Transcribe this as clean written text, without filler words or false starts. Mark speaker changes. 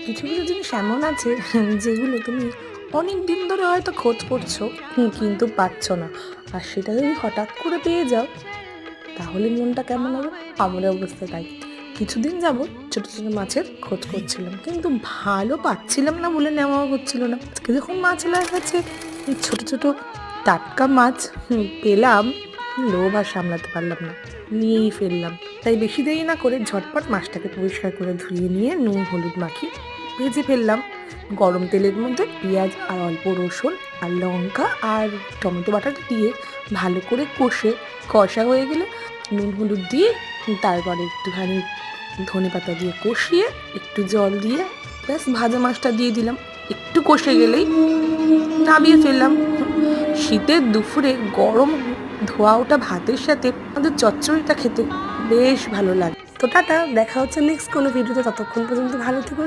Speaker 1: কিছু কিছু জিনিস এমন আছে যেগুলো তুমি অনেক দিন ধরে হয়তো খোঁজ করছো, কিন্তু পাচ্ছ না। আর সেটা যদি হঠাৎ করে পেয়ে যাও তাহলে মনটা কেমন হবে? আমার অবস্থা তাই। কিছুদিন যাবত ছোট ছোট মাছের খোঁজ করছিলাম, কিন্তু ভালো পাচ্ছিলাম না বলে নেওয়া হচ্ছিল না। আজকে যখন মাছলার কাছে এই ছোট ছোট টাটকা মাছ পেলাম, লোভ আর সামলাতে পারলাম না, নিয়েই ফেললাম। তাই বেশি দেরি না করে ঝটপট মাছটাকে পরিষ্কার করে ধুয়ে নিয়ে নুন হলুদ মাখিয়ে ভেজে ফেললাম। গরম তেলের মধ্যে পেঁয়াজ আর অল্প রসুন আর লঙ্কা আর টমেটো বাটাটা দিয়ে ভালো করে কষা হয়ে গেলে নুন হলুদ দিয়ে তারপরে একটুখানি ধনেপাতা দিয়ে কষিয়ে একটু জল দিয়ে ব্যাস ভাজা মাছটা দিয়ে দিলাম। একটু কষে গেলেই নামিয়ে ফেললাম। শীতের দুপুরে গরম ধোয়া ওটা ভাতের সাথে আমাদের চচ্চড়িটা খেতে বেশ ভালো লাগে। তো টাটা, দেখা হচ্ছে নেক্সট কোনো ভিডিওতে। ততক্ষণ পর্যন্ত ভালো থেকো।